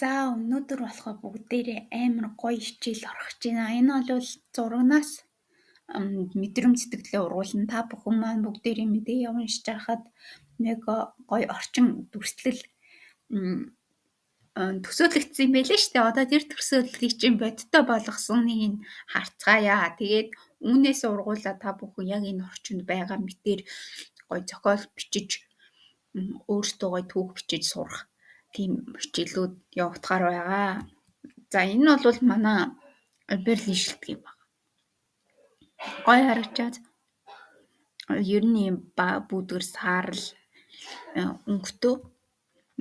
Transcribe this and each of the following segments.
За өнөөдөр болохоор бүгдээрээ амар гоё хичээл орох гэж байна. Энэ бол зурагнаас мэдрэмж сэтгэлээ ургуулна. Та бүхэн маань бүгдээрээ мэдээ уншиж байхад нэг гоё орчин дүрслэл төсөөлөгдсөн юм байлээ шүү дээ. Одоо тэр төсөөллийг чинь бодиттой болгосоныг харцгаая. Тэгээд үүнээс ургуулаад та бүхэн яг энэ орчинд байгаа мэтээр гоё зохиол бичиж өөртөө гоё түүх бичиж сурах тийм хичээлүүд явагдахаар байгаа. За энэ бол манай Берлийн шилдэг юм байна. Гоё харагчаад ер нь юм бүүдгэр саарл өнгөтөө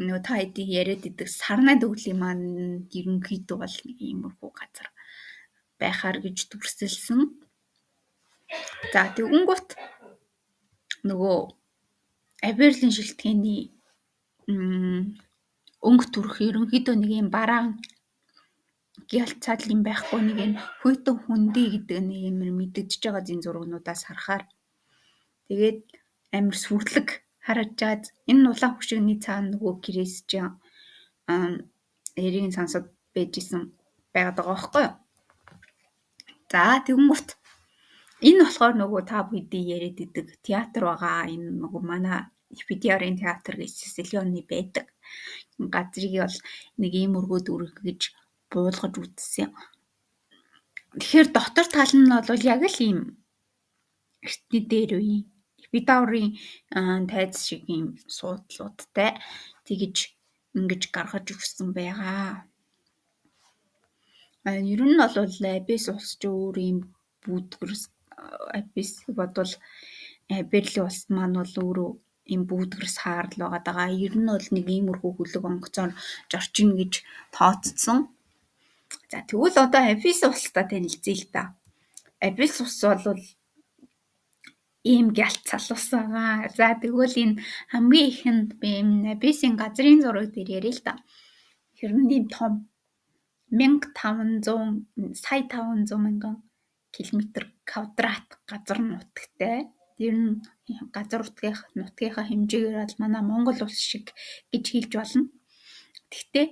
нөгөө та хэдий яриад идэг сарнай дөглийн маань ерөнхийдөө бол нэг иймэрхүү газар байхаар гэж дүрсэлсэн. За тэгэнгүүт нөгөө Аберлийн шилтгэний өнгө төрх ерөнхийдөө нэг юм бараан гялцаал юм байхгүй нэг юм хүйтэн хүндий гэдэг нэг юм мэдэгдэж байгаа зин зургнуудаас харахаар тэгээд амар сүрлэг харагдаад энэ улаан хөшөөний цаана нөгөө гэрээс чинь эрийн сансад байжсэн байгаад байгаа байхгүй юу. За тэгэнгүүт энэ болохоор нөгөө та бүдий яриад идэг театр байгаа. Энэ нөгөө манай Ипидиарын театр гэж Сицилионы байдаг. Газрыг бол нэг ийм өргөд үргэж буулгаж үзсэн. Тэгэхээр дотор тал нь бол яг л ийм эртний дээр үе Ипидиарын тайз шиг ийм суудлуудтай тэгж ингэж гаргаж өгсөн байгаа. Ер нь бол Абис улс ч өөр ийм бүүдгэрс Абис бодвол Берлийн улс маань бол өөрөө ийм бүүдгэрс хаарл байгаа. Ер нь бол нэг иймэрхүү хөлөг онгоцоор жорчин гэж тооцсон. За тэгвэл одоо Абис улстай танилцъя л та. Абис улс бол ийм гялцал ус байгаа. За тэгвэл энэ хамгийн ихэнд би энэ Абисын газрын зураг дээр ярил л да. Хэрнээ том 1500 мянган километр квадрат газар нутагтай. Тэр нь газар нутгийнхаа хэмжээгээр бол манай Монгол улс шиг гэж хэлж болно. Гэхдээ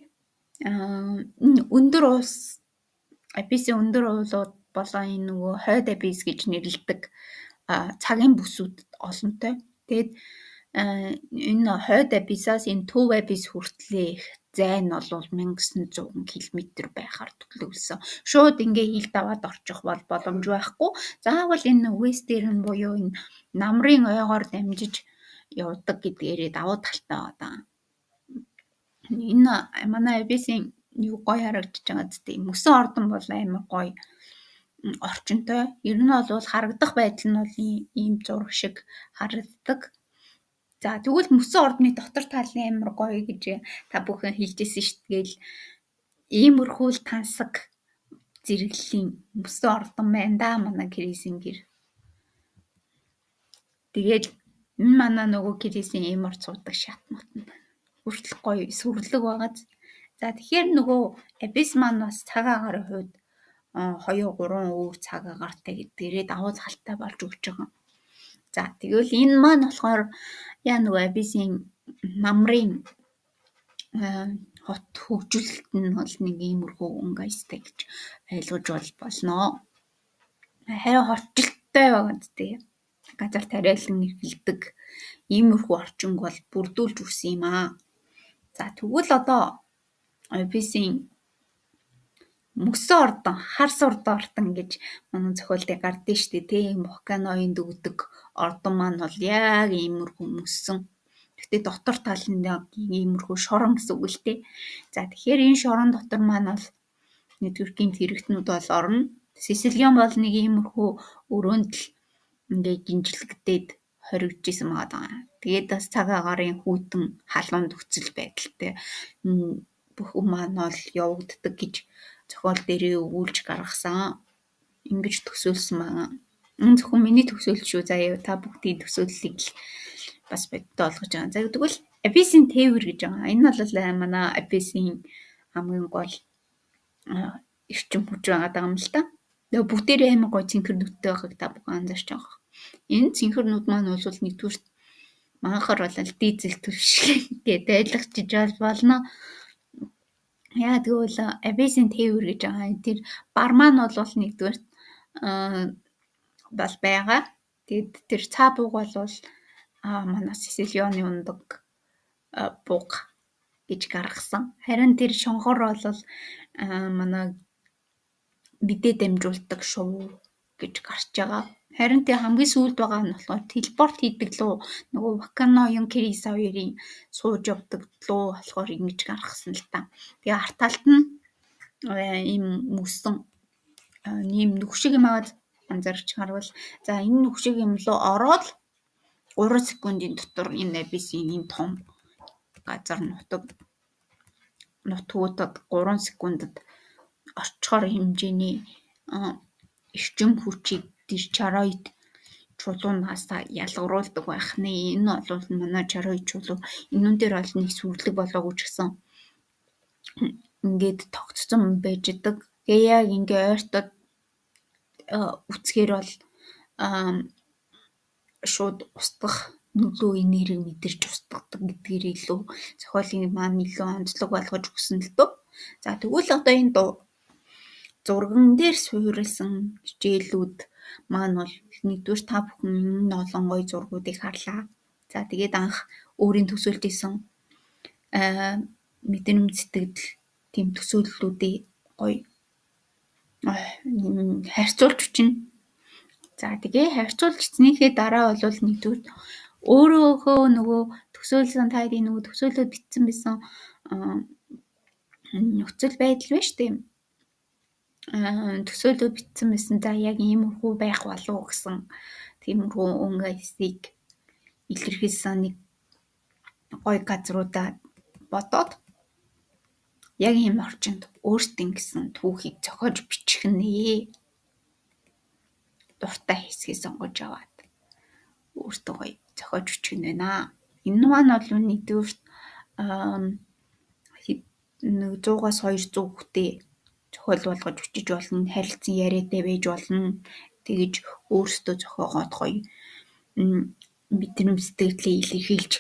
энэ өндөр улс Абисын өндөр уулууд болоо энэ нөгөө хойд Абис гэж нэрлэдэг цагийн бүсүүд олонтой. Тэгээд энэ хойд Абисаас энэ төв Абис хүртлэх зай нь бол 1900 км байхаар төлөвлөсөн. Шууд ингээ хил даваад орчих бол боломж байхгүй. Заавал энэ Western нь буюу энэ намрын ойгоор дамжиж явдаг гэдгээрээ давуу талтай байгаа. Энэ манай Абисын юу гоё харагдаж байгаа зү мөсөн ордон бол амар гоё орчинтой. Ер нь бол харагдах байдал нь бол ийм зураг шиг харагддаг. За тэгвэл мөсөн ордны дотор талын амар гоё гэж та бүхэн хэлжсэн шүү дээ. Тэгэл иймэрхүү л тансаг зэрэглэлийн мөсөн ордон байна да манай Крисийн гэр. Тэгээд энэ манай нөгөө Крисийн эмор цуудаг шат мутна. Хүртэл гоё сүрлэг байгаа. За тэгэхээр нөгөө Абис маань бас цаг агарын хувьд 2-3 өөр цаг агаартай гэдгээрээ давуу талтай болж өгч байгаа. За тэгвэл энэ маань болохоор яа нөгөө Абисын намрын хот хөгжүүлэлт нь бол нэг иймэрхүү өнгө аястай гэж ойлгож болно. Харин хотчлттай байгаа гэдэг. Газар тариалан эрхэлдэг иймэрхүү орчинг бол бүрдүүлж өгсөн юм аа. За тэгвэл одоо Абисын мөсөн ордон, хар сурд ордон гэж манай зохиолдыг гардыг штэ тийм вулканоын дөгдөг ордон маань бол яг иймэрхүү мөсөн. Гэхдээ дотор тал нь яг иймэрхүү шорон гэсэн үг л дээ. За тэгэхээр энэ шорон дотор маань бол нэгдүгээр хэрэгтнүүд бол орно. Сицилион бол нэг иймэрхүү өрөөнд л ингээ гинжлэгдээд хоригдчихсэн байгаа. Тэгээд бас цаг агарын хүйтэн халуун нөхцөл байдалтай бүхэн маань бол явагддаг гэж зохиол дээрээ өгүүлж гаргасан. Ингэж төсөөлсөн байгаа. Энэ зөвхөн миний төсөөлөл шүү. Заяа та бүгдийн төсөөллийг л бас бодтой олгож байгаа. За тэгвэл Абисын тээвэр гэж байгаа. Энэ бол манай Абисын хамгийн гол эрчим хүч байгаа юм л та. Тэгээ бүгдээрээ амар гоё цэнхэрнүүдтэй байгааг та бүхэн анзаарч байгаа. Энэ цэнхэрнүүд маань бол нэгдүгээр манхаар бол дизель төрш гэдэг ойлгож болно. Яа тэгвэл Abyss-ийн тээвэр гэж байгаа. Тэр бар маань бол нэгдүгээр бол байгаа. Тэгээд тэр цаа бууг бол манай Сицилионы ундаг бууг гэж гаргасан. Харин тэр шонхор бол манай мэдээ дамжуулдаг шувуу гэж гарч байгаа. Харин тэр хамгийн сүүлд байгаа нь болохоор телепорт хийдэг лөө нөгөө Ваканоён Крис хоёрын сууж явдаг лөө болохоор ингэж гаргасан л та. Тэгээ арт талд нь ийм мөсөн ийм нүх шиг юм аваад анзаарч харвал за энэ нүх шиг юм руу ороод 3 секундын дотор энэ Abyss-ийн энэ том газар нутгуудад 3 секундэд орчхоор хэмжээний эрчим хүчийг тэр чароид чулуунаас ялгаруулдаг байх нэ. Энэ бол манай чароид чулуу. Энүүн дээр бол нэг сүрлэг болоогүй ч гэсэн ингээд тогтцсон байж идэг. Тэгээ яг ингээ ойртоод үцхээр бол шууд устгах нөлөө энерги мэдэрч устгадаг гэдгээр илүү зохиолын маань илүү онцлог болгож өгсөн л дөө. За тэгвэл одоо энэ зурган дээр суурилсан хичээлүүд маань бол нэгдүгээр та бүхэн энэ олон гоё зургуудыг харлаа. За тэгээд анх өөрийн төсөөлж исэн мэдрэмж сэтгэл тийм төсөөллүүдийг гоё харьцуулж чинь. За тэгээ харьцуулж эцнийхээ дараа бол нэгдүгээр өөрөөхөө нөгөө төсөөлсөн тайлын нөгөө төсөөлөд бичсэн байсан нөхцөл байдал байна шүү дээ. Төсөөлөд бичсэн байсан за яг иймэрхүү байх болов гэсэн тиймэрхүү өнгөсийг илэрхийлсэн нэг гоё газруудаа бодоод яг ийм орчинд өөртөө гэсэн түүхийг зохиож бичих нэ. Дуртай хэсгийг сонгож аваад өөртөө гоё зохиож бичих нь байна. Энэ маань бол нэгдүгээр 100-аас 200 хүүхдээ зохиол болгож бичиж болно. Харилцан яриатай байж болно. Тэгэж өөртөө зохиогоод гоё мэдрэмж сэтгэлээ илэрхийлж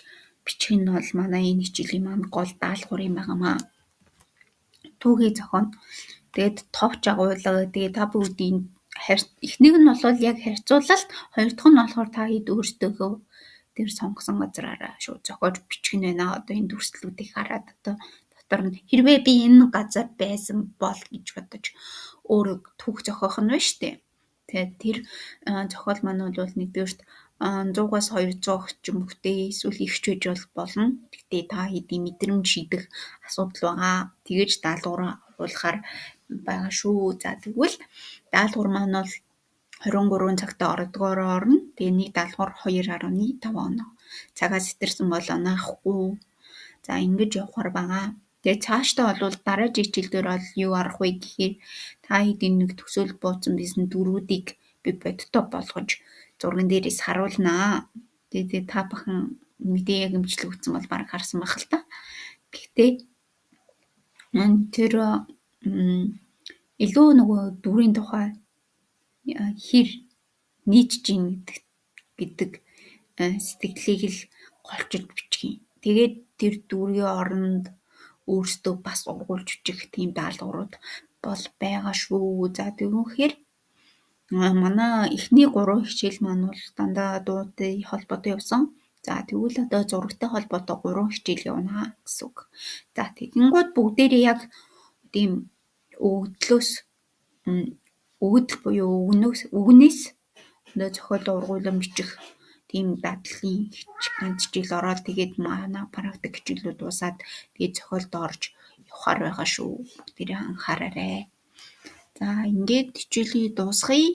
бичих нь бол манай энэ хичээлийн маань гол даалгавар юм байнамаа. Түүхий зохионо. Тэгээд товч агуулга тэгээд та бүгдийн эхнийг нь бол яг харьцуулалт, хоёр дахь нь болохоор та хэд өөртөөгөө тэр сонгосон газраараа шууд зохиож бичих нь байна. Одоо энэ дүрслэлүүдийг хараад одоо дотор нь хэрвээ би энэ газар байсан бол гэж бодож өөрөө түүх зохиох нь байна шүү дээ. Тэгээд тэр зохиол маань бол нэгдүгээрт 100-аас 200 орчим бүтээй эсвэл ихч байж болно. Гэтэ та хэдийн мэдрэмж шийдэх асуудал байгаа. Тэгэж даалгавар оруулахаар байгаа шүү. За тэгвэл даалгавар маань бол 23 цагтаа ордогоор орно. Тэгээ нэг даалгавар 2.5 оноо. Цагаас сэтэрсэн бол онохгүй. За ингэж явахаар байгаа. Тэгээ цаашдаа бол дараагийн хичээлдэр бол юу арах вэ гэхээр та хэдийн нэг төсөөл бууцсан байсан дөрвүүдийг би бодиттой болгож зурган дээрээс харуулнаа. Тэгээ та бүхэн мэдээ яг имжлэг утсан бол баг харсан байх л та. Гэхдээ тэр илүү нөгөө дүрийн тухай хэр нийцж ийн гэдэг сэтгэлийг л голчилж бичих юм. Тэгээд тэр дүрийн оронд өөртөө бас ургуулж бичих тийм даалгаврууд бол байгаа шүү. За тэгвэл манай эхний 3 хичээл маань бол дандаа дуутай холбоотой явсан. За тэгвэл одоо зурагтай холбоотой 3 хичээл явна гэсэн үг. За тэгэнгүүт бүгдээрээ яг тийм өгөгдлөөс өгөгдөл буюу үгнээс одоо зохиол ургуулan бичих тийм дадлын хичээл ороод тэгээд манай практик хичээлүүд дуусаад тэгээд зохиолд орж явахаар байгаа шүү. Бүгдээрээ анхаараарай. За ингээд хичээлийг дуусгая.